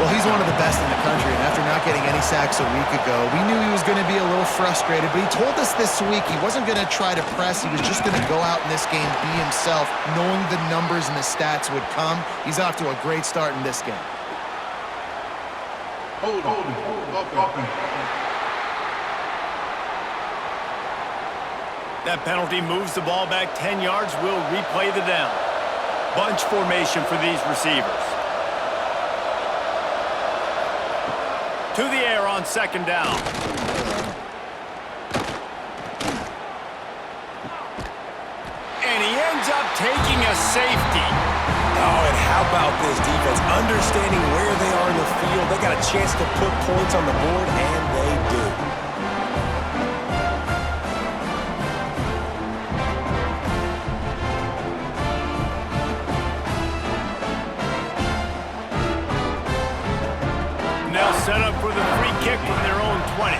Well, he's one of the best in the country, and after not getting any sacks a week ago, we knew he was going to be a little frustrated, but he told us this week he wasn't going to try to press. He was just going to go out in this game, be himself, knowing the numbers and the stats would come. He's off to a great start in this game. Hold on. That penalty moves the ball back 10 yards. We'll replay the down. Bunch formation for these receivers. To the air on second down. And he ends up taking a safety. Oh, and how about this defense? Understanding where they are in the field. They got a chance to put points on the board, and they do. Set up for the free kick from their own 20.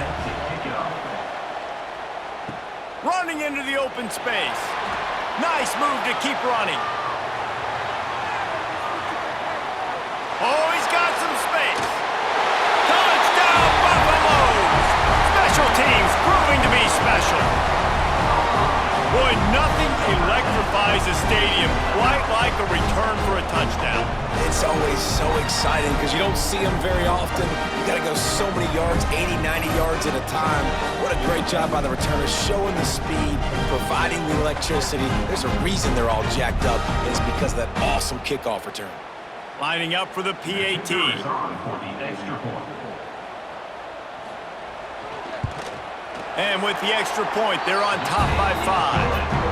Running into the open space. Nice move to keep running. Oh, he's got some space. Touchdown, Buffaloes! Special teams proving to be special. Boy, nothing electrifies a stadium quite like a return for a touchdown. It's always so exciting because you don't see them very often. You got to go so many yards, 80, 90 yards at a time. What a great job by the returners, showing the speed, providing the electricity. There's a reason they're all jacked up, and it's because of that awesome kickoff return. Lining up for the PAT. And with the extra point, they're on top by 5.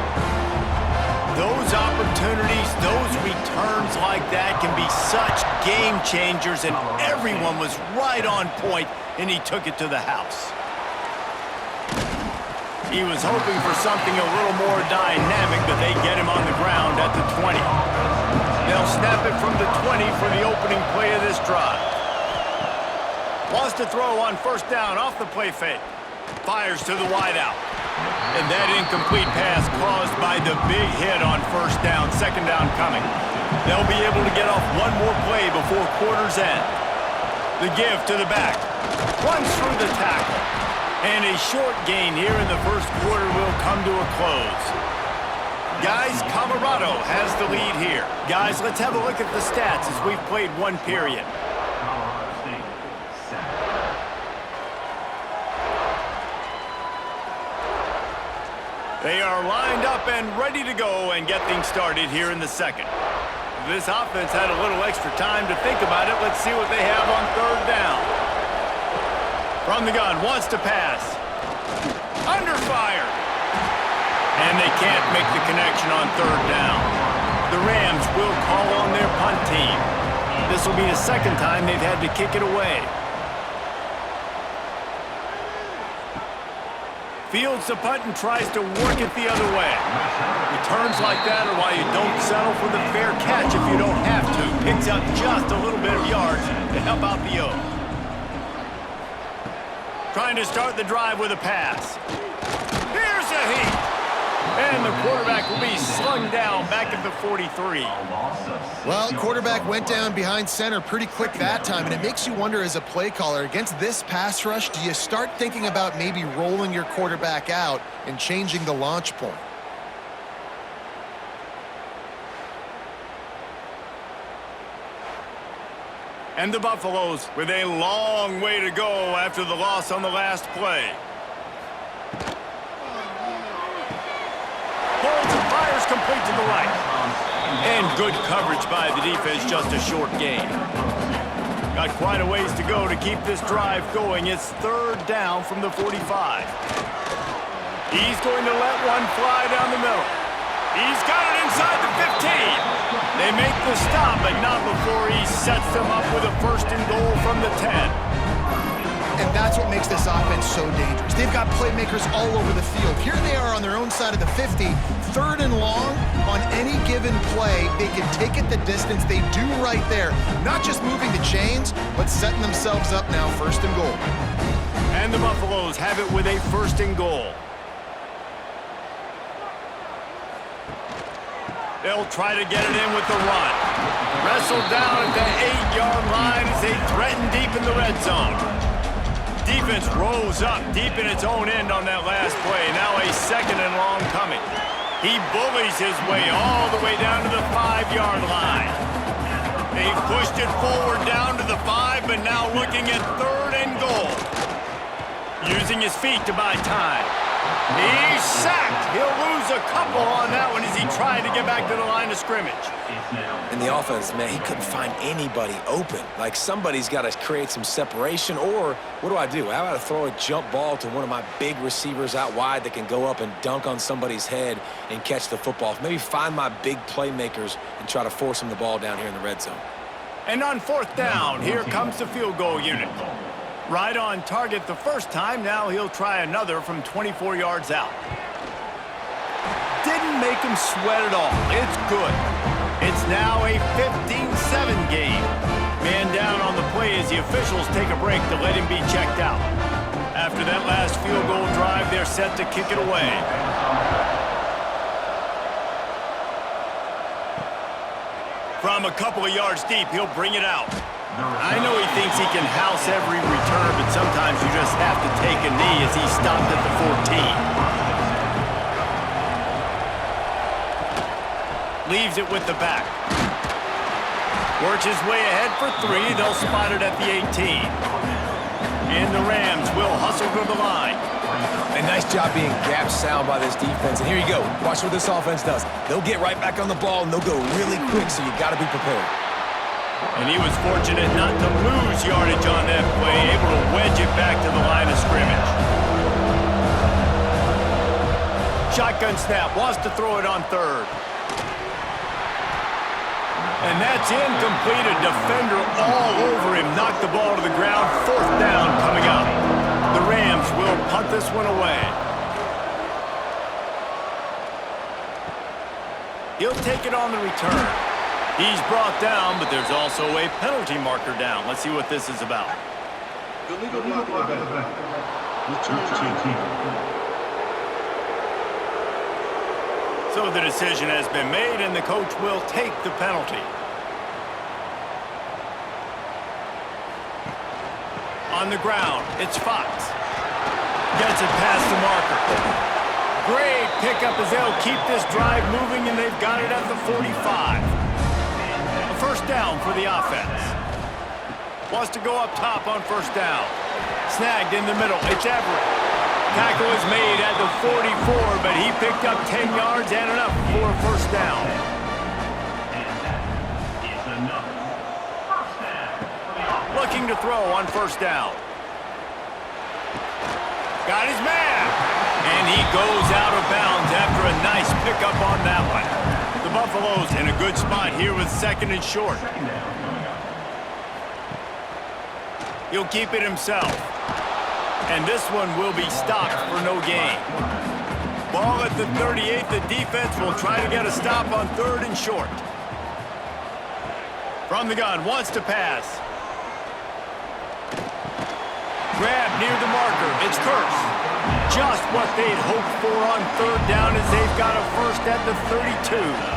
Those opportunities, those returns like that can be such game changers, and everyone was right on point, and he took it to the house. He was hoping for something a little more dynamic, but they get him on the ground at the 20. They'll snap it from the 20 for the opening play of this drive. Wants to throw on first down off the play fake. Fires to the wideout. And that incomplete pass caused by the big hit on first down, second down coming. They'll be able to get off one more play before quarter's end. The give to the back. Runs through the tackle. And a short gain here in the first quarter will come to a close. Guys, Colorado has the lead here. Guys, let's have a look at the stats as we've played one period. They are lined up and ready to go and get things started here in the second. This offense had a little extra time to think about it. Let's see what they have on third down. From the gun, wants to pass. Under fire. And they can't make the connection on third down. The Rams will call on their punt team. This will be the second time they've had to kick it away. Fields the punt and tries to work it the other way. Returns like that are why you don't settle for the fair catch if you don't have to. Picks up just a little bit of yards to help out the O. Trying to start the drive with a pass. Here's a heat. And the quarterback will be slung down back at the 43. Well, quarterback went down behind center pretty quick that time, and it makes you wonder as a play caller, against this pass rush, do you start thinking about maybe rolling your quarterback out and changing the launch point? And the Buffaloes with a long way to go after the loss on the last play. Holds and fires complete to the right. And good coverage by the defense, just a short gain. Got quite a ways to go to keep this drive going. It's third down from the 45. He's going to let one fly down the middle. He's got it inside the 15. They make the stop, but not before he sets them up with a first and goal from the 10. And that's what makes this offense so dangerous. They've got playmakers all over the field. Here they are on their own side of the 50, third and long. On any given play, they can take it the distance. They do right there. Not just moving the chains, but setting themselves up now, first and goal. And the Buffaloes have it with a first and goal. They'll try to get it in with the run. Wrestled down at the 8-yard line as they threaten deep in the red zone. Defense rose up deep in its own end on that last play. Now a 2nd and long coming. He bullies his way all the way down to the 5-yard line. They've pushed it forward down to the 5, but now looking at 3rd and goal. Using his feet to buy time. He's sacked. He'll lose a couple on that one as he tried to get back to the line of scrimmage. In the offense, man, he couldn't find anybody open. Like, somebody's got to create some separation, or what do? How about I throw a jump ball to one of my big receivers out wide that can go up and dunk on somebody's head and catch the football? Maybe find my big playmakers and try to force them the ball down here in the red zone. And on 4th down, here comes the field goal unit. Right on target the first time. Now he'll try another from 24 yards out. Didn't make him sweat at all. It's good. It's now a 15-7 game. Man down on the play as the officials take a break to let him be checked out. After that last field goal drive, they're set to kick it away. From a couple of yards deep, he'll bring it out. I know he thinks he can house every return, but sometimes you just have to take a knee as he stopped at the 14. Leaves it with the back. Works his way ahead for 3. They'll spot it at the 18. And the Rams will hustle to the line. A nice job being gap sound by this defense. And here you go. Watch what this offense does. They'll get right back on the ball, and they'll go really quick, so you got to be prepared. And he was fortunate not to lose yardage on that play, able to wedge it back to the line of scrimmage. Shotgun snap, wants to throw it on 3rd. And that's incomplete. A defender all over him, knocked the ball to the ground. 4th down coming up. The Rams will punt this one away. He'll take it on the return. He's brought down, but there's also a penalty marker down. Let's see what this is about. So the decision has been made, and the coach will take the penalty. On the ground, it's Fox. Gets it past the marker. Great pickup as they'll keep this drive moving, and they've got it at the 45. First down for the offense. Wants to go up top on 1st down. Snagged in the middle. It's Everett. Tackle is made at the 44, but he picked up 10 yards and enough for a 1st down. Looking to throw on 1st down. Got his man. And he goes out of bounds after a nice pickup on that one. The Buffaloes in a good spot here with 2nd and short. He'll keep it himself. And this one will be stopped for no gain. Ball at the 38. The defense will try to get a stop on 3rd and short. From the gun, wants to pass. Grab near the marker. It's Kurtz. Just what they'd hoped for on 3rd down as they've got a 1st at the 32.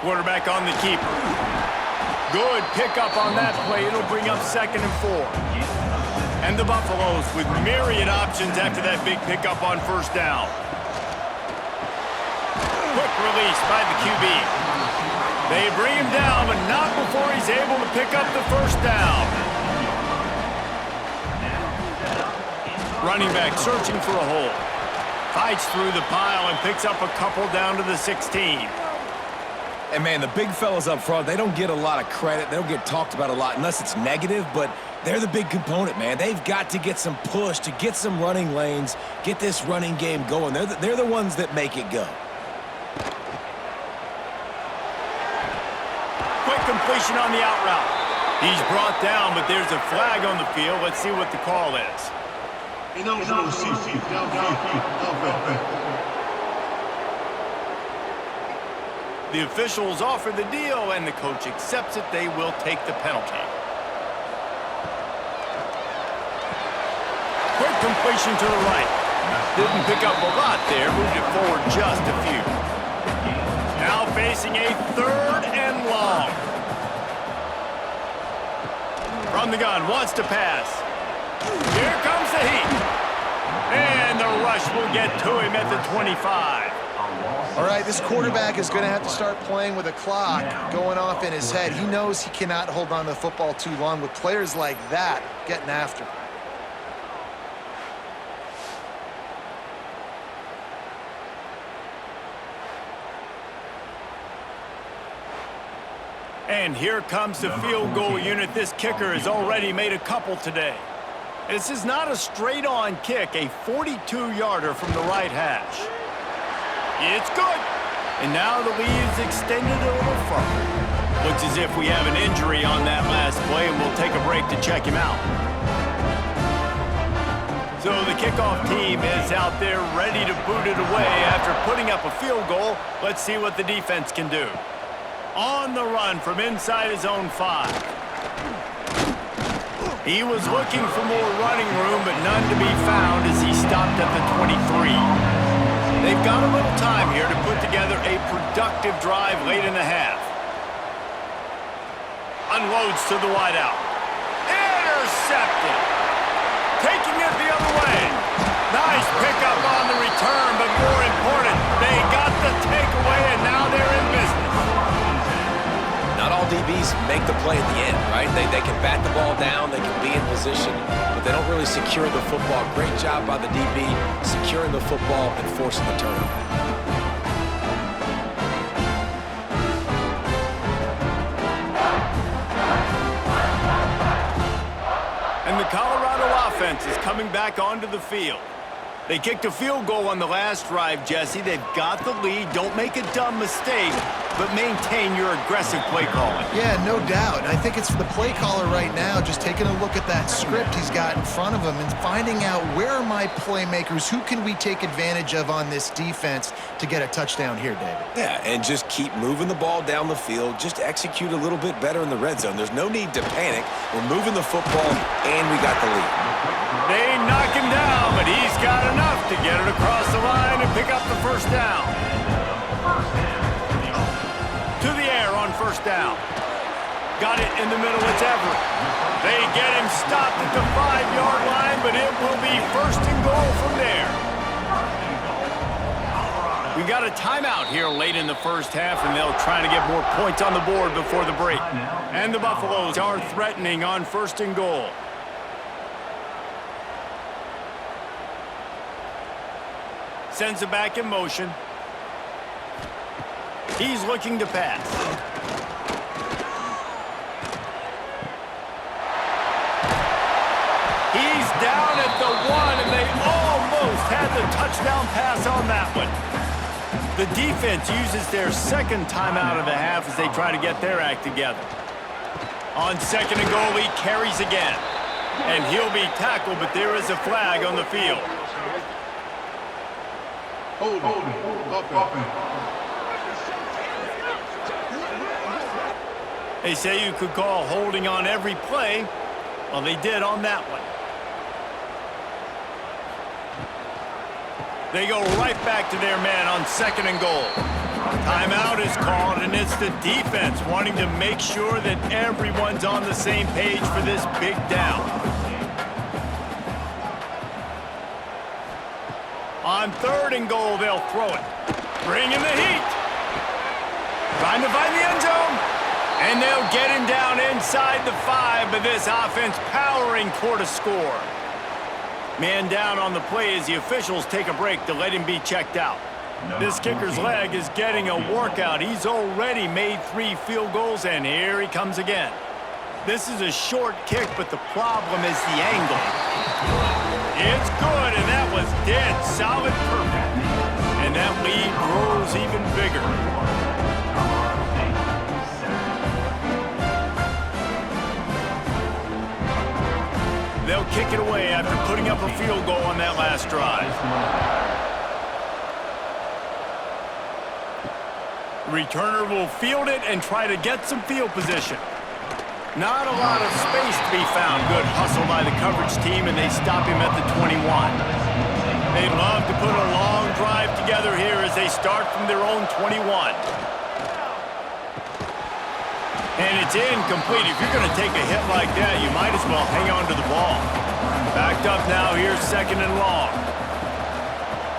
Quarterback on the keeper. Good pickup on that play. It'll bring up 2nd and 4. And the Buffaloes with myriad options after that big pickup on 1st down. Quick release by the QB. They bring him down, but not before he's able to pick up the 1st down. Running back searching for a hole. Fights through the pile and picks up a couple down to the 16. And, man, the big fellas up front, they don't get a lot of credit. They don't get talked about a lot unless it's negative, but they're the big component, man. They've got to get some push, to get some running lanes, get this running game going. They're the ones that make it go. Quick completion on the out route. He's brought down, but there's a flag on the field. Let's see what the call is. The officials offer the deal, and the coach accepts it. They will take the penalty. Quick completion to the right. Didn't pick up a lot there. Moved it forward just a few. Now facing facing a 3rd and long. From the gun, wants to pass. Here comes the heat. And the rush will get to him at the 25. All right, this quarterback is going to have to start playing with a clock going off in his head. He knows he cannot hold on to the football too long with players like that getting after him. And here comes the field goal unit. This kicker has already made a couple today. This is not a straight-on kick, a 42-yarder from the right hash. It's good. And now the lead is extended a little further. Looks as if we have an injury on that last play, and we'll take a break to check him out. So the kickoff team is out there ready to boot it away after putting up a field goal. Let's see what the defense can do. On the run from inside his own 5. He was looking for more running room, but none to be found as he stopped at the 23. They've got a little time here to put together a productive drive late in the half. Unloads to the wideout. Intercepted. Taking it the other way. Nice pickup on the return, but more important, they got the takeaway, and now they're in business. Not all DBs make the play at the end, right? They can bat the ball down, they can be in position, but they don't really secure the football. Great job by the DB securing the football and forcing the turnover. And the Colorado offense is coming back onto the field. They kicked a field goal on the last drive, Jesse. They've got the lead. Don't make a dumb mistake, but maintain your aggressive play calling. Yeah, no doubt. I think it's the play caller right now just taking a look at that script he's got in front of him and finding out where are my playmakers, who can we take advantage of on this defense to get a touchdown here, David. Yeah, and just keep moving the ball down the field. Just execute a little bit better in the red zone. There's no need to panic. We're moving the football, and we got the lead. They knock him down, but he's got enough to get it across the line and pick up the first down. To the air on first down. Got it in the middle, it's Everett. They get him stopped at the 5-yard line, but it will be first and goal from there. We got a timeout here late in the first half, and they'll try to get more points on the board before the break. And the Buffaloes are threatening on first and goal. Sends it back in motion. He's looking to pass. He's down at the 1, and they almost had the touchdown pass on that one. The defense uses their second timeout of the half as they try to get their act together. On second and goal, he carries again. And he'll be tackled, but there is a flag on the field. They say you could call holding on every play. Well, they did on that one. They go right back to their man on second and goal. Timeout is called, and it's the defense wanting to make sure that everyone's on the same page for this big down. On third and goal, they'll throw it. Bring in the heat. Trying to find the end zone. And they'll get him down inside the 5, but this offense powering toward a score. Man down on the play as the officials take a break to let him be checked out. This kicker's leg is getting a workout. He's already made 3 field goals, and here he comes again. This is a short kick, but the problem is the angle. It's good, and that was dead solid perfect. And that lead grows even bigger. They'll kick it away after putting up a field goal on that last drive. Returner will field it and try to get some field position. Not a lot of space to be found. Good hustle by the coverage team, and they stop him at the 21. They'd love to put a long drive together here as they start from their own 21. And it's incomplete. If you're going to take a hit like that, you might as well hang on to the ball. Backed up now, here's 2nd and long.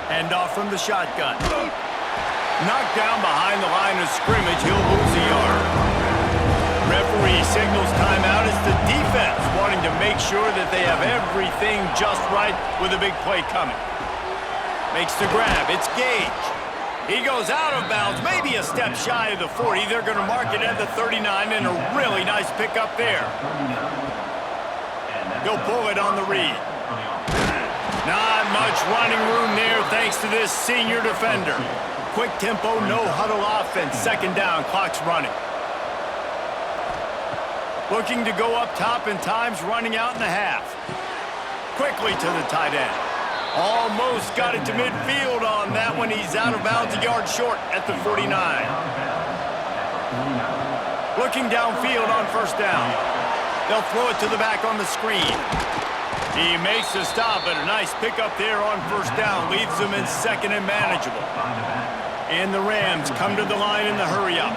Hand off from the shotgun. Knocked down behind the line of scrimmage, he'll lose a yard. Referee signals timeout. It's the defense wanting to make sure that they have everything just right with a big play coming. Makes the grab, it's Gage. He goes out of bounds, maybe a step shy of the 40. They're going to mark it at the 39, and a really nice pickup there. He'll pull it on the read. Not much running room there thanks to this senior defender. Quick tempo, no huddle offense. 2nd down, clock's running. Looking to go up top, and time's running out in the half. Quickly to the tight end. Almost got it to midfield on that one. He's out of bounds, a yard short at the 49. Looking downfield on 1st down. They'll throw it to the back on the screen. He makes the stop, but a nice pickup there on 1st down. Leaves them in 2nd and manageable. And the Rams come to the line in the hurry-up.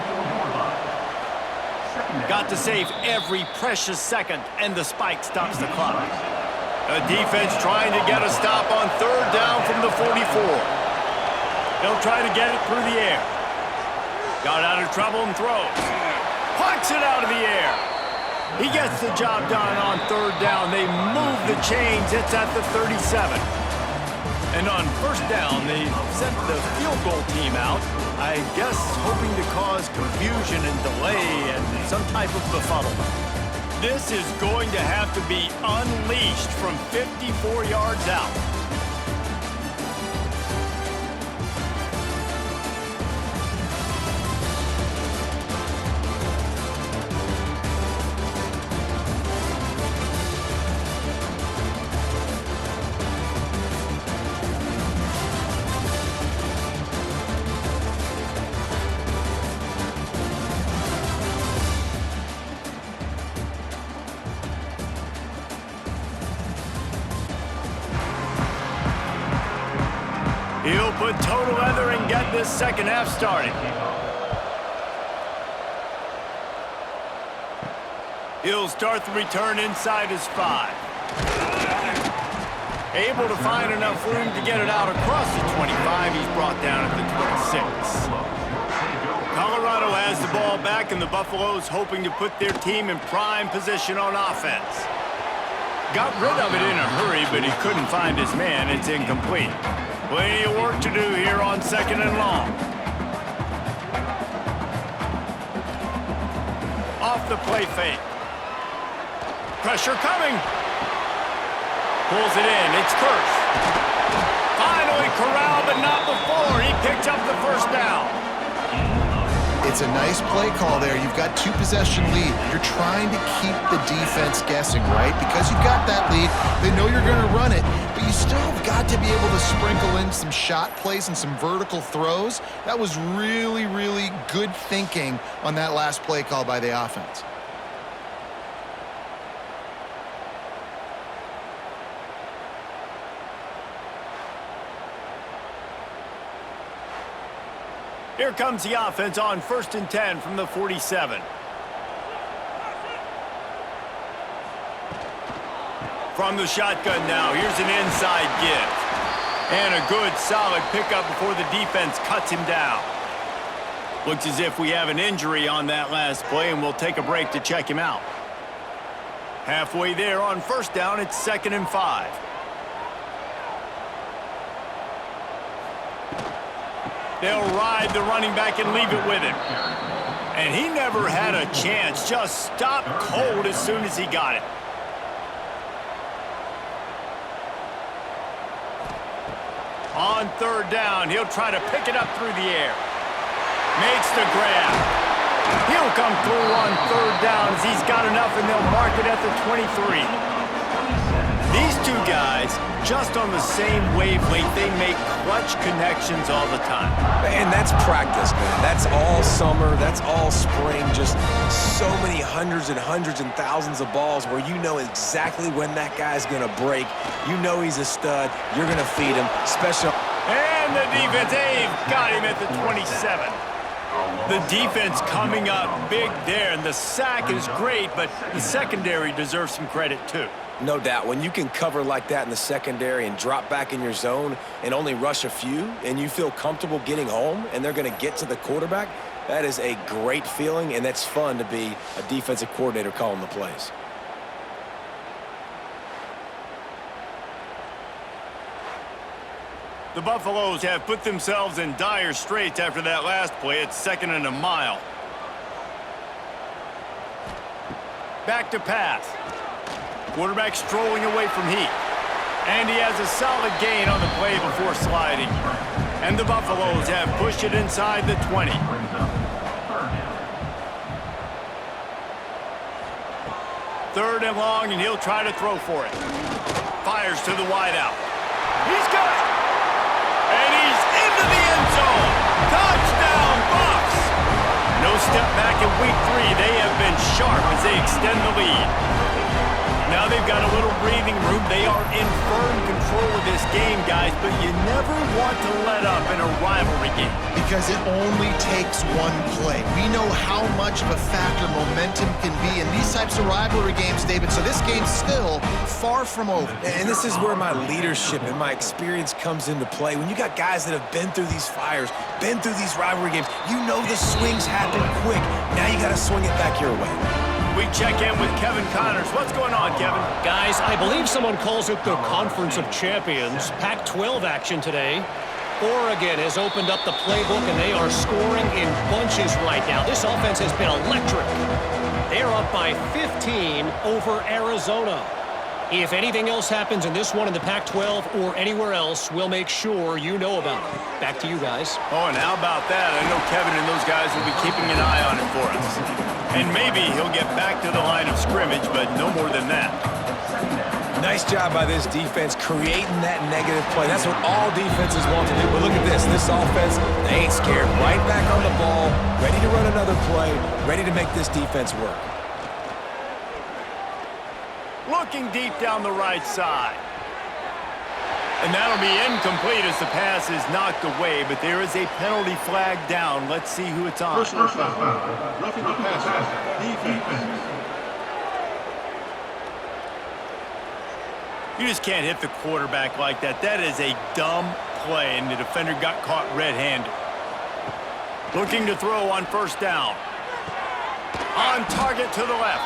Got to save every precious second, and the spike stops the clock. The defense trying to get a stop on 3rd down from the 44. They'll try to get it through the air. Got out of trouble and throws. Plucks it out of the air. He gets the job done on 3rd down. They move the chains. It's at the 37. And on 1st down, they sent the field goal team out, I guess hoping to cause confusion and delay and some type of befuddlement. This is going to have to be unleashed from 54 yards out. He'll put total leather and get this 2nd half started. He'll start the return inside his 5. Able to find enough room to get it out across the 25. He's brought down at the 26. Colorado has the ball back, and the Buffaloes hoping to put their team in prime position on offense. Got rid of it in a hurry, but he couldn't find his man. It's incomplete. Plenty of work to do here on 2nd and long. Off the play fake. Pressure coming. Pulls it in. It's Curse. Finally corralled, but not before. He picks up the 1st down. It's a nice play call there. You've got 2-possession lead. You're trying to keep the defense guessing, right? Because you've got that lead, they know you're going to run it, but you still have got to be able to sprinkle in some shot plays and some vertical throws. That was really, really good thinking on that last play call by the offense. Here comes the offense on 1st and 10 from the 47. From the shotgun now, here's an inside give. And a good, solid pickup before the defense cuts him down. Looks as if we have an injury on that last play, and we'll take a break to check him out. Halfway there on 1st down, it's 2nd and 5. They'll ride the running back and leave it with him. And he never had a chance. Just stopped cold as soon as he got it. On 3rd down, he'll try to pick it up through the air. Makes the grab. He'll come through on 3rd down as he's got enough, and they'll mark it at the 23. These two guys, just on the same wavelength, they make clutch connections all the time. And that's practice, man. That's all summer. That's all spring. Just so many hundreds and thousands of balls where you know exactly when that guy's going to break. You know he's a stud. You're going to feed him. Special. And the defense, they've got him at the 27. The defense coming up big there, and the sack is great, but the secondary deserves some credit too. No doubt. When you can cover like that in the secondary and drop back in your zone and only rush a few, and you feel comfortable getting home, and they're going to get to the quarterback, that is a great feeling, and that's fun to be a defensive coordinator calling the plays. The Buffaloes have put themselves in dire straits after that last play. It's 2nd and a mile. Back to pass. Quarterback strolling away from heat. And he has a solid gain on the play before sliding. And the Buffaloes have pushed it inside the 20. Third and long, and he'll try to throw for it. Fires to the wideout. He's got it! And he's into the end zone! Touchdown, Bucs! No step back in week 3. They have been sharp as they extend the lead. Now they've got a little breathing room. They are in firm control of this game, guys, but you never want to let up in a rivalry game. Because it only takes one play. We know how much of a factor momentum can be in these types of rivalry games, David, so this game's still far from over. And this is where my leadership and my experience comes into play. When you got guys that have been through these fires, been through these rivalry games, you know the swings happen quick. Now you got to swing it back your way. We check in with Kevin Connors. What's going on, Kevin? Guys, I believe someone calls it the Conference of Champions. Pac-12 action today. Oregon has opened up the playbook, and they are scoring in bunches right now. This offense has been electric. They're up by 15 over Arizona. If anything else happens in this one in the Pac-12 or anywhere else, we'll make sure you know about it. Back to you guys. Oh, and how about that? I know Kevin and those guys will be keeping an eye on it for us. And maybe he'll get back to the line of scrimmage, but no more than that. Nice job by this defense creating that negative play. That's what all defenses want to do. But look at this. This offense, they ain't scared. Right back on the ball, ready to run another play, ready to make this defense work. Looking deep down the right side. And that'll be incomplete as the pass is knocked away, but there is a penalty flag down. Let's see who it's on. Personal foul. Roughing the passer. Defense. You just can't hit the quarterback like that. That is a dumb play, and the defender got caught red-handed. Looking to throw on first down. On target to the left.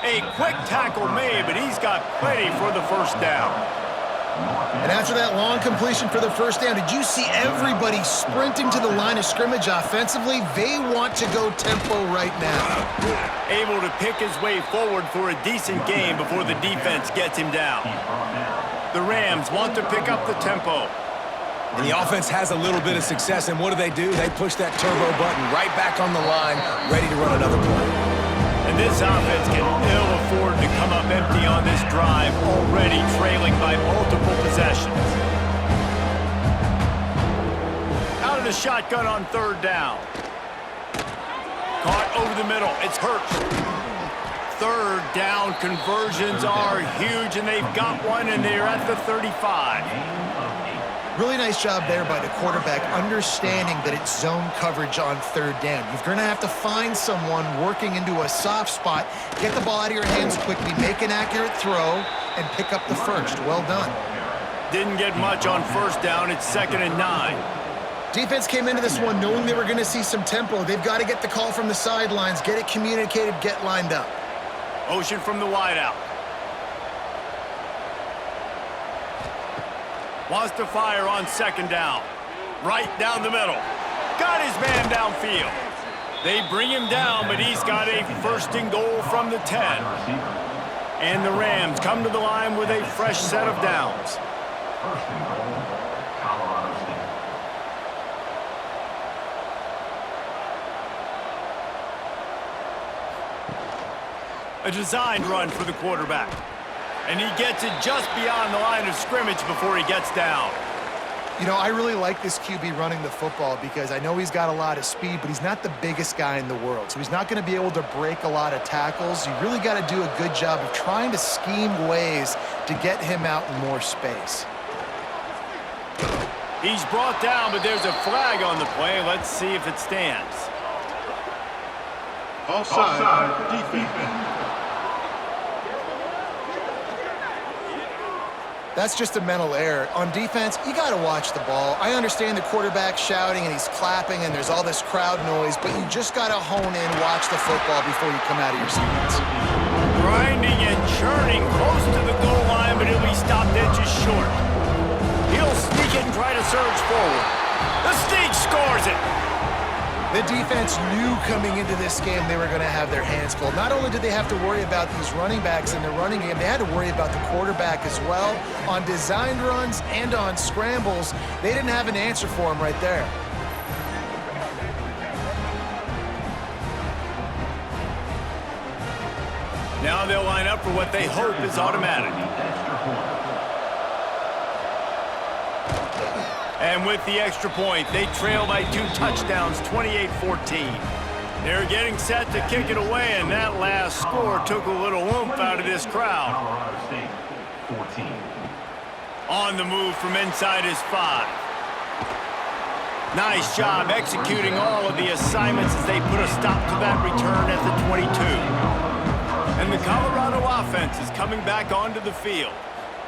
A quick tackle made, but he's got plenty for the first down. And after that long completion for the first down, did you see everybody sprinting to the line of scrimmage offensively? They want to go tempo right now. Able to pick his way forward for a decent game before the defense gets him down. The Rams want to pick up the tempo. And the offense has a little bit of success, and what do? They push that turbo button right back on the line, ready to run another play. And this offense can ill afford to come up empty on this drive, already trailing by multiple possessions. Out of the shotgun on third down. Caught over the middle. It's Hurts. Third down conversions are huge, and they've got one, and they're at the 35. Really nice job there by the quarterback, understanding that it's zone coverage on third down. You're going to have to find someone working into a soft spot, get the ball out of your hands quickly, make an accurate throw, and pick up the first. Well done. Didn't get much on first down. It's 2nd and 9. Defense came into this one knowing they were going to see some tempo. They've got to get the call from the sidelines, get it communicated, get lined up. Motion from the wideout. Wants to fire on second down. Right down the middle. Got his man downfield. They bring him down, but he's got a first and goal from the 10. And the Rams come to the line with a fresh set of downs. First and goal, Colorado State. A designed run for the quarterback. And he gets it just beyond the line of scrimmage before he gets down. You know, I really like this QB running the football because I know he's got a lot of speed, but he's not the biggest guy in the world. So he's not going to be able to break a lot of tackles. You really got to do a good job of trying to scheme ways to get him out in more space. He's brought down, but there's a flag on the play. Let's see if it stands. Offside. Defense. That's just a mental error. On defense, you got to watch the ball. I understand the quarterback shouting and he's clapping and there's all this crowd noise, but you just got to hone in, watch the football before you come out of your seats. Grinding and churning close to the goal line, but he'll be stopped edges short. He'll sneak it and try to surge forward. The sneak scores it. The defense knew coming into this game they were going to have their hands full. Not only did they have to worry about these running backs in the running game, they had to worry about the quarterback as well. On designed runs and on scrambles, they didn't have an answer for him right there. Now they'll line up for what they hope is automatic. And with the extra point, they trail by 2 touchdowns, 28-14. They're getting set to kick it away, and that last score took a little oomph out of this crowd. On the move from inside his 5. Nice job executing all of the assignments as they put a stop to that return at the 22. And the Colorado offense is coming back onto the field.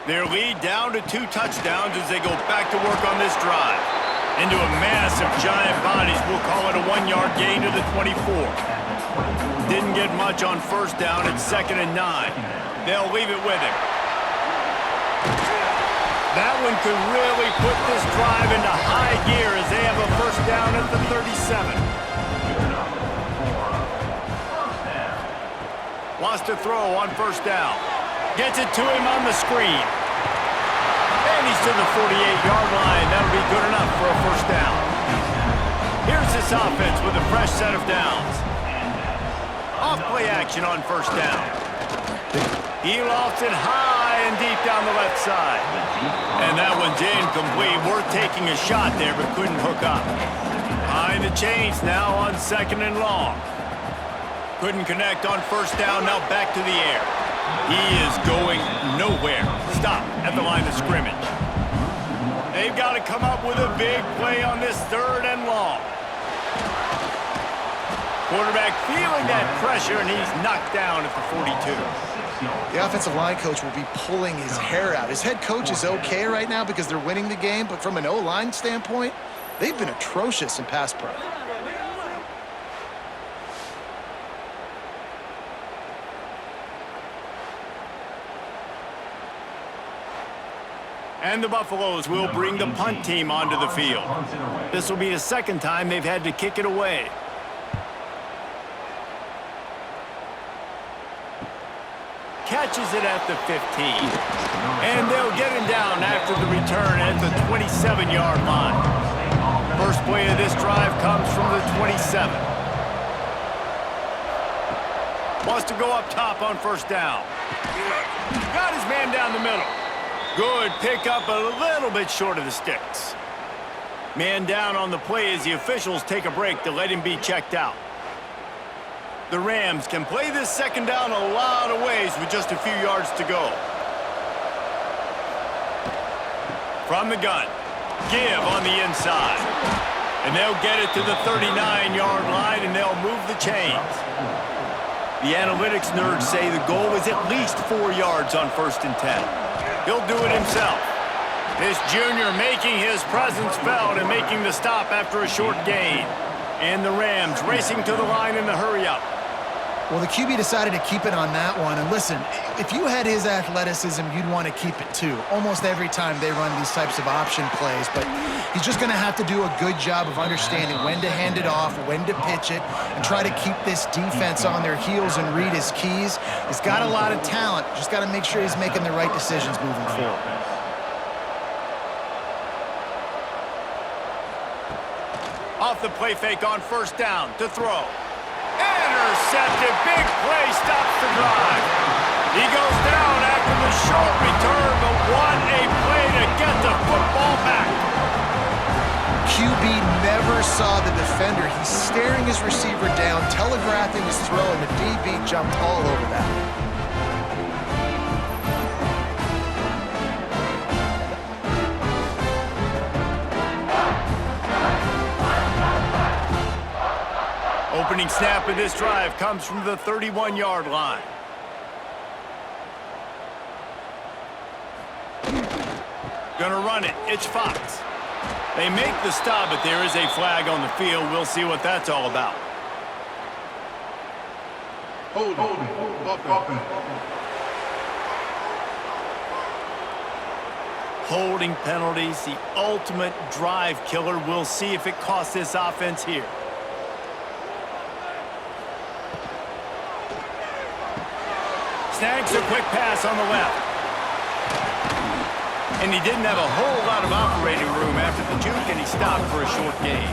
Their lead down to 2 touchdowns as they go back to work on this drive. Into a mass of giant bodies, we'll call it a 1-yard gain to the 24. Didn't get much on first down. It's 2nd and 9. They'll leave it with him. That one could really put this drive into high gear as they have a first down at the 37. Wants to throw on first down. Gets it to him on the screen. And he's to the 48-yard line. That'll be good enough for a first down. Here's this offense with a fresh set of downs. Off-play action on first down. He lofts it high and deep down the left side. And that one's incomplete. Worth taking a shot there, but couldn't hook up. Behind the chains now on 2nd and long. Couldn't connect on first down. Now back to the air. He is going nowhere. Stop at the line of scrimmage. They've got to come up with a big play on this 3rd and long. Quarterback feeling that pressure, and he's knocked down at the 42. The offensive line coach will be pulling his hair out. His head coach is okay right now because they're winning the game, but from an O-line standpoint, they've been atrocious in pass pro. And the Buffaloes will bring the punt team onto the field. This will be the 2nd time they've had to kick it away. Catches it at the 15. And they'll get him down after the return at the 27-yard line. First play of this drive comes from the 27. Wants to go up top on first down. Got his man down the middle. Good pickup, a little bit short of the sticks. Man down on the play as the officials take a break to let him be checked out. The Rams can play this 2nd down a lot of ways with just a few yards to go. From the gun, give on the inside. And they'll get it to the 39-yard line, and they'll move the chains. The analytics nerds say the goal is at least 4 yards on 1st and 10. He'll do it himself. This junior making his presence felt and making the stop after a short gain. And the Rams racing to the line in the hurry-up. Well, the QB decided to keep it on that one. And listen, if you had his athleticism, you'd want to keep it too. Almost every time they run these types of option plays. But he's just going to have to do a good job of understanding when to hand it off, when to pitch it, and try to keep this defense on their heels and read his keys. He's got a lot of talent. Just got to make sure he's making the right decisions moving forward. Off the play fake on first down to throw. Intercepted. Big play stops the drive. He goes down after the short return, but what a play to get the football back. QB never saw the defender. He's staring his receiver down, telegraphing his throw, and the DB jumped all over that. opening snap of this drive comes from the 31-yard line. Gonna run it. It's Fox. They make the stop, but there is a flag on the field. We'll see what that's all about. Holding penalties, the ultimate drive killer. We'll see if it costs this offense here. Snags a quick pass on the left. And he didn't have a whole lot of operating room after the juke, and he stopped for a short gain.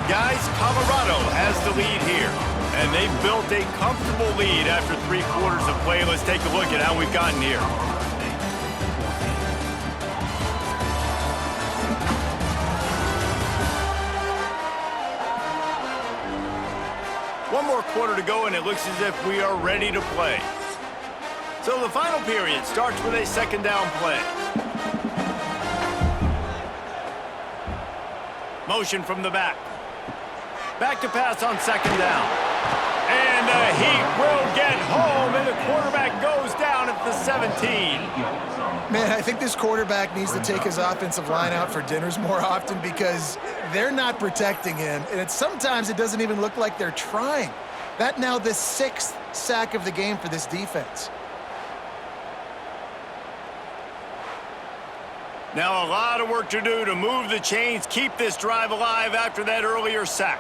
Guys, Colorado has the lead here, and they've built a comfortable lead after 3 quarters of play. Let's take a look at how we've gotten here. One more quarter to go, and it looks as if we are ready to play. So the final period starts with a second down play. Motion from the back. Back to pass on second down. And the Heat will get home, and the quarterback goes down at the 17. Man, I think this quarterback needs to take his offensive line out for dinners more often because they're not protecting him. And sometimes it doesn't even look like they're trying. That now the 6th sack of the game for this defense. Now a lot of work to do to move the chains, keep this drive alive after that earlier sack.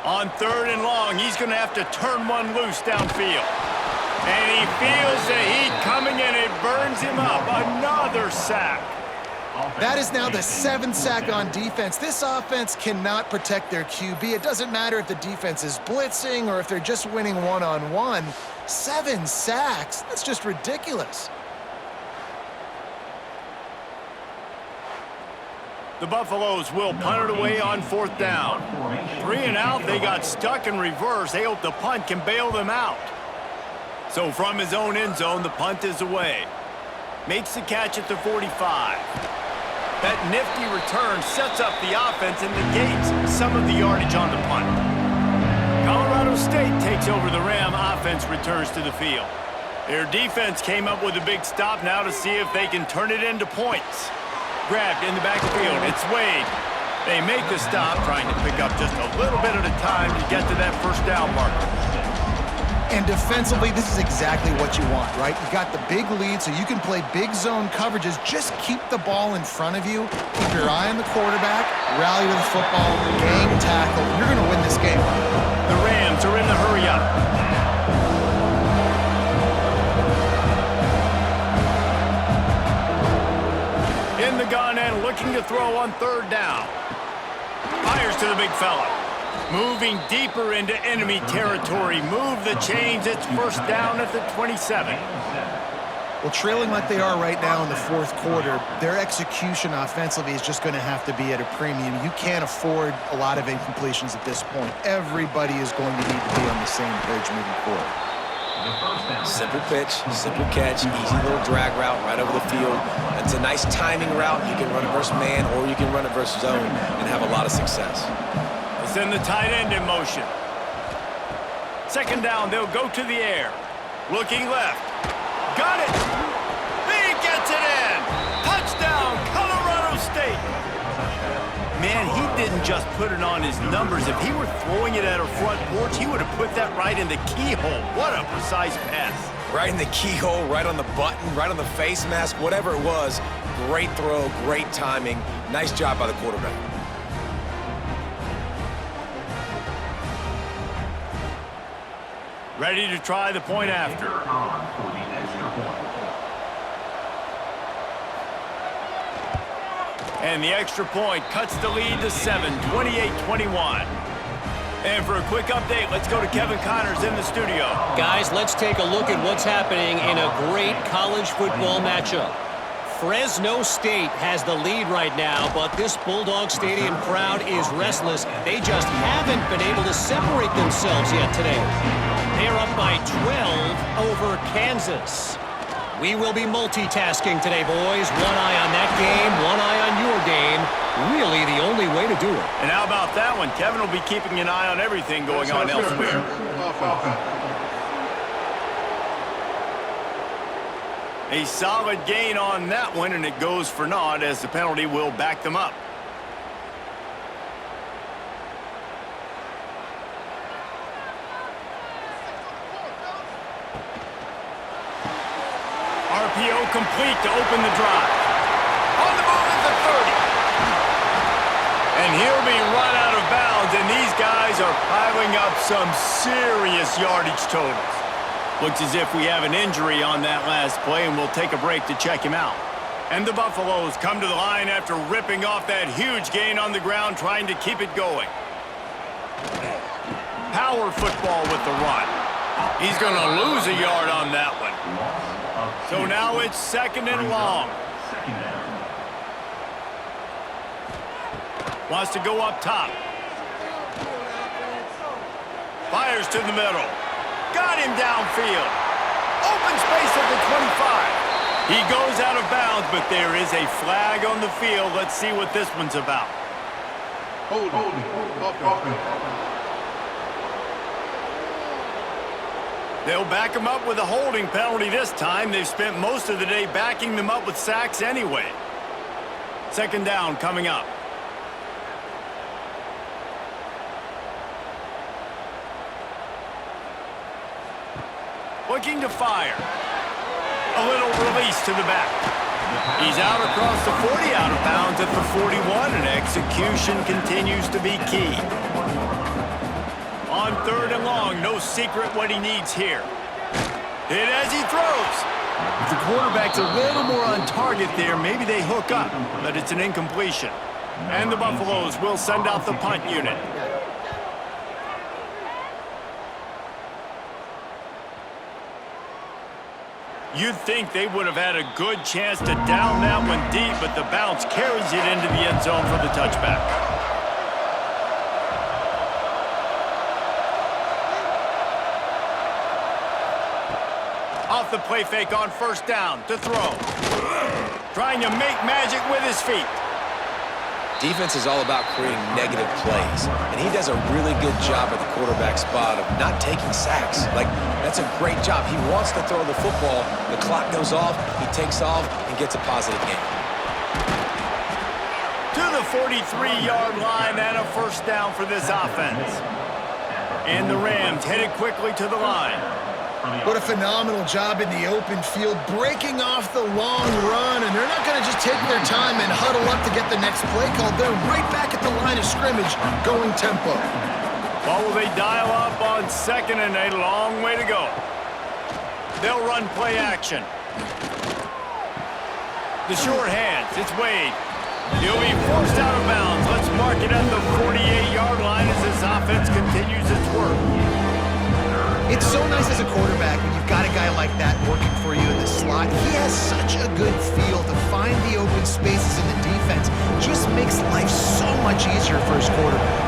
On 3rd and long, he's going to have to turn one loose downfield. And he feels the heat coming in. It burns him up. Another sack. That is now the 7th sack on defense. This offense cannot protect their QB. It doesn't matter if the defense is blitzing or if they're just winning one-on-one. 7 sacks, that's just ridiculous. The Buffaloes will punt it away on 4th down. 3 and out, they got stuck in reverse. They hope the punt can bail them out. So from his own end zone, the punt is away. Makes the catch at the 45. That nifty return sets up the offense and negates some of the yardage on the punt. Colorado State takes over the Ram. Offense returns to the field. Their defense came up with a big stop now to see if they can turn it into points. Grabbed in the backfield. It's Wade. They make the stop, trying to pick up just a little bit at a time to get to that first down marker. And defensively, this is exactly what you want, right? You got the big lead, so you can play big zone coverages. Just keep the ball in front of you. Keep your eye on the quarterback. Rally to the football. Gang tackle. You're going to win this game. The Rams are in the hurry-up. In the gun and looking to throw on 3rd down. Fires to the big fella. Moving deeper into enemy territory. Move the chains. It's first down at the 27. Well, trailing like they are right now in the 4th quarter, their execution offensively is just going to have to be at a premium. You can't afford a lot of incompletions at this point. Everybody is going to need to be on the same page moving forward. Simple pitch, simple catch, easy little drag route right over the field. It's a nice timing route. You can run it versus man or you can run it versus zone and have a lot of success. Send the tight end in motion. Second down, they'll go to the air. Looking left. Got it! He gets it in! Touchdown, Colorado State! Man, he didn't just put it on his numbers. If he were throwing it at a front porch, he would have put that right in the keyhole. What a precise pass. Right in the keyhole, right on the button, right on the face mask, whatever it was. Great throw, great timing. Nice job by the quarterback. Ready to try the point after. And the extra point cuts the lead to 7, 28-21. And for a quick update, let's go to Kevin Connors in the studio. Guys, let's take a look at what's happening in a great college football matchup. Fresno State has the lead right now, but this Bulldog Stadium crowd is restless. They just haven't been able to separate themselves yet today. They're up by 12 over Kansas. We will be multitasking today, boys. One eye on that game, one eye on your game. Really the only way to do it. And how about that one? Kevin will be keeping an eye on everything going on elsewhere. A solid gain on that one, and it goes for naught as the penalty will back them up. RPO complete to open the drive. On the move at the 30. And he'll be run out of bounds, and these guys are piling up some serious yardage totals. Looks as if we have an injury on that last play, and we'll take a break to check him out. And the Buffaloes come to the line after ripping off that huge gain on the ground, trying to keep it going. Power football with the run. He's going to lose a yard on that one. So now it's 2nd and long. Wants to go up top. Fires to the middle. Got him downfield. Open space at the 25. He goes out of bounds, but there is a flag on the field. Let's see what this one's about. They'll back him up with a holding penalty this time. They've spent most of the day backing them up with sacks anyway. 2nd down coming up. Looking to fire. A little release to the back. He's out across the 40, out of bounds at the 41, and execution continues to be key. On 3rd and long, no secret what he needs here. Hit as he throws. If the quarterback's a little more on target there, maybe they hook up, but it's an incompletion. And the Buffaloes will send out the punt unit. You'd think they would have had a good chance to down that one deep, but the bounce carries it into the end zone for the touchback. Off the play fake on 1st down to throw. Trying to make magic with his feet. Defense is all about creating negative plays, and he does a really good job at the quarterback spot of not taking sacks. Like, that's a great job. He wants to throw the football. The clock goes off, he takes off, and gets a positive gain. To the 43-yard line and a 1st down for this offense. And the Rams headed quickly to the line. What a phenomenal job in the open field, breaking off the long run, and they're not going to just take their time and huddle up to get the next play called. They're right back at the line of scrimmage, going tempo. Well, will they dial up on 2nd and a long way to go? They'll run play action. The short hands, it's Wade. He'll be forced out of bounds. Let's mark it at the 48-yard line as this offense continues its work. It's so nice as a quarterback when you've got a guy like that working for you in the slot. He has such a good feel to find the open spaces in the defense. Just makes life so much easier for his quarterback.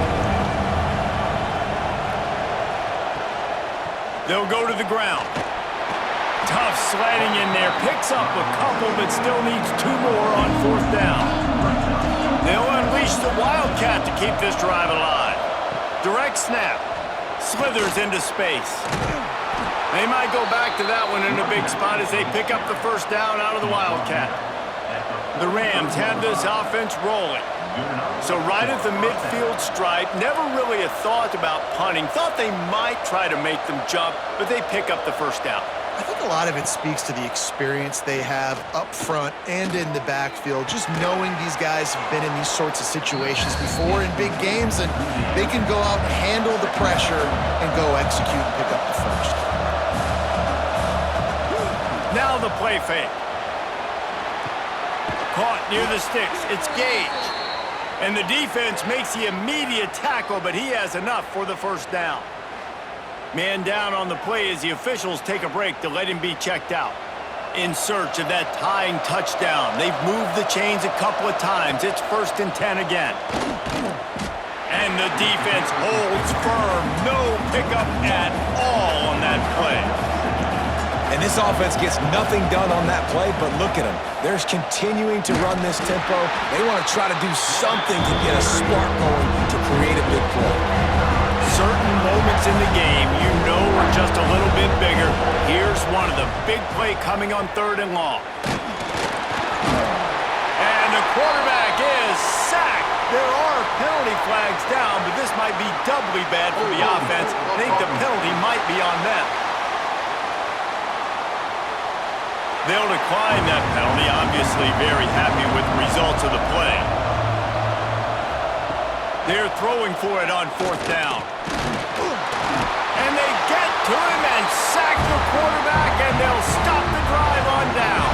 They'll go to the ground. Tough sledding in there. Picks up a couple, but still needs 2 more on 4th down. They'll unleash the Wildcat to keep this drive alive. Direct snap. Slithers into space. They might go back to that one in a big spot as they pick up the 1st down out of the Wildcat. The Rams have this offense rolling. So right at the midfield stripe, never really a thought about punting. Thought they might try to make them jump, but they pick up the 1st down. I think a lot of it speaks to the experience they have up front and in the backfield. Just knowing these guys have been in these sorts of situations before in big games, and they can go out and handle the pressure and go execute and pick up the 1st. Now the play fake. Caught near the sticks. It's Gage. And the defense makes the immediate tackle, but he has enough for the 1st down. Man down on the play as the officials take a break to let him be checked out. In search of that tying touchdown. They've moved the chains a couple of times. It's 1st and 10 again. And the defense holds firm. No pickup at all on that play. And this offense gets nothing done on that play, but look at them. They're continuing to run this tempo. They want to try to do something to get a spark going to create a big play. Certain moments in the game you know are just a little bit bigger. Here's one of the big play coming on 3rd and long. And the quarterback is sacked. There are penalty flags down, but this might be doubly bad for the offense. I think the penalty might be on them. They'll decline that penalty, obviously very happy with the results of the play. They're throwing for it on 4th down. And they get to him and sack the quarterback, and they'll stop the drive on down.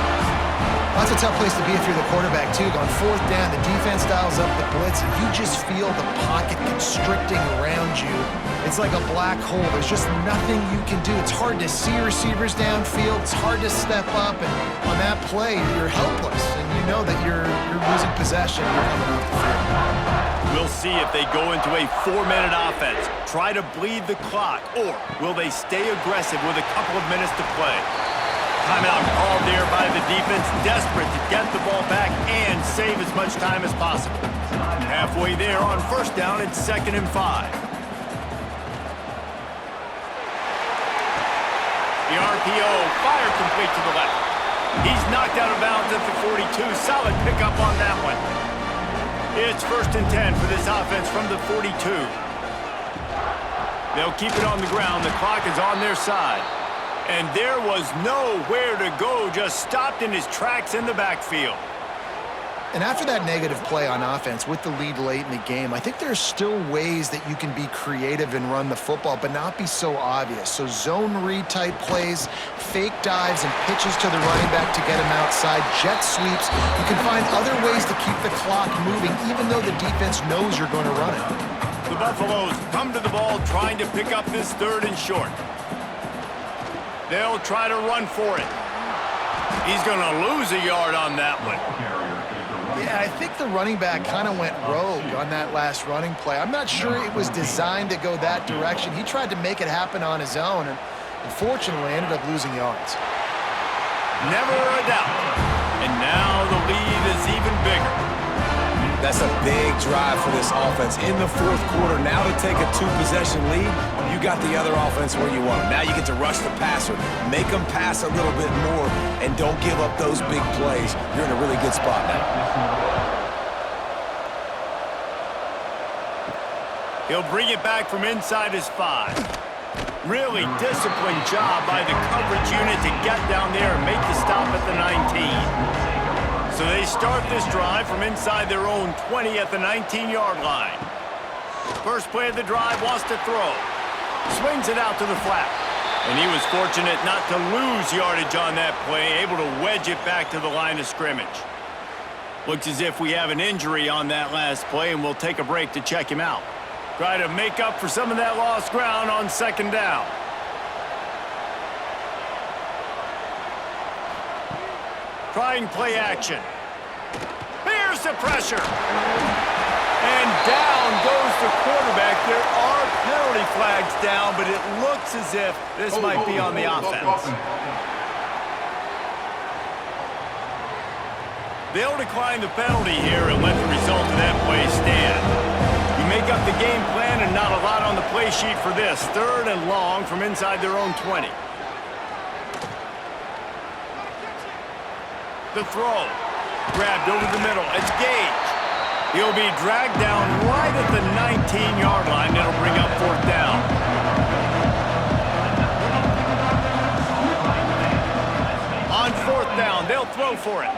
That's a tough place to be if you're the quarterback, too. On 4th down, the defense dials up the blitz, and you just feel the pocket constricting around you. It's like a black hole. There's just nothing you can do. It's hard to see receivers downfield. It's hard to step up, and on that play, you're helpless, and you know that you're losing possession. You're coming off the field. We'll see if they go into a 4-minute offense, try to bleed the clock, or will they stay aggressive with a couple of minutes to play. Timeout called there by the defense, desperate to get the ball back and save as much time as possible. Halfway there on 1st down, it's 2nd and 5. The RPO, fire complete to the left. He's knocked out of bounds at the 42. Solid pickup on that one. It's 1st and 10 for this offense from the 42. They'll keep it on the ground. The clock is on their side. And there was nowhere to go, just stopped in his tracks in the backfield. And after that negative play on offense with the lead late in the game, I think there's still ways that you can be creative and run the football, but not be so obvious. So zone read type plays, fake dives and pitches to the running back to get him outside, jet sweeps. You can find other ways to keep the clock moving, even though the defense knows you're going to run it. The Buffaloes come to the ball trying to pick up this 3rd and short. They'll try to run for it. He's going to lose a yard on that one. Yeah, I think the running back kind of went rogue on that last running play. I'm not sure it was designed to go that direction. He tried to make it happen on his own, and unfortunately ended up losing yards. Never a doubt. And now the lead is even bigger. That's a big drive for this offense in the 4th quarter. Now to take a 2-possession lead, you got the other offense where you want them. Now you get to rush the passer, make them pass a little bit more, and don't give up those big plays. You're in a really good spot now. He'll bring it back from inside his 5. Really disciplined job by the coverage unit to get down there and make the stop at the 19. So they start this drive from inside their own 20 at the 19-yard line. First play of the drive, wants to throw. Swings it out to the flat. And he was fortunate not to lose yardage on that play, able to wedge it back to the line of scrimmage. Looks as if we have an injury on that last play, and we'll take a break to check him out. Try to make up for some of that lost ground on 2nd down. Trying play action. Here's the pressure. And down goes the quarterback. There are penalty flags down, but it looks as if this might be on the offense. They'll decline the penalty here and let the result of that play stand. You make up the game plan and not a lot on the play sheet for this. 3rd and long from inside their own 20. The throw. Grabbed over the middle. It's Gage. He'll be dragged down right at the 19-yard line. It'll bring up 4th down. On 4th down, they'll throw for it.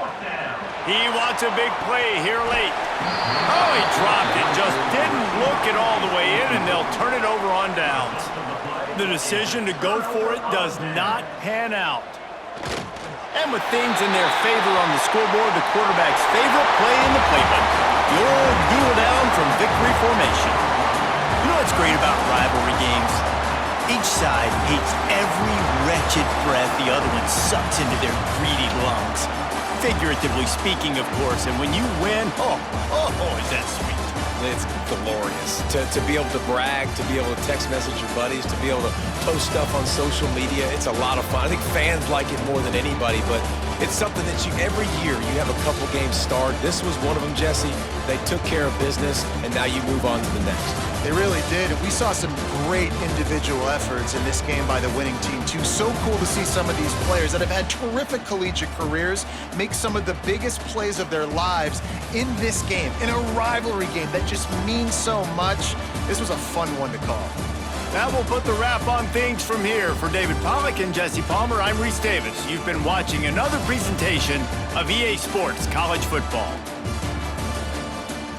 He wants a big play here late. Oh, he dropped it. Just didn't look it all the way in, and they'll turn it over on downs. The decision to go for it does not pan out. And with things in their favor on the scoreboard, the quarterback's favorite play in the playbook, the old duel down from victory formation. You know what's great about rivalry games? Each side hates every wretched breath the other one sucks into their greedy lungs. Figuratively speaking, of course, and when you win, is that sweet. It's glorious to be able to brag, to be able to text message your buddies, to be able to post stuff on social media. It's a lot of fun. I think fans like it more than anybody, but it's something that every year you have a couple games start. This was one of them, Jesse. They took care of business, and now you move on to the next. They really did, and we saw some great individual efforts in this game by the winning team, too. So cool to see some of these players that have had terrific collegiate careers make some of the biggest plays of their lives in this game, in a rivalry game that just means so much. This was a fun one to call. That will put the wrap on things from here. For David Pollack and Jesse Palmer, I'm Reese Davis. You've been watching another presentation of EA Sports College Football.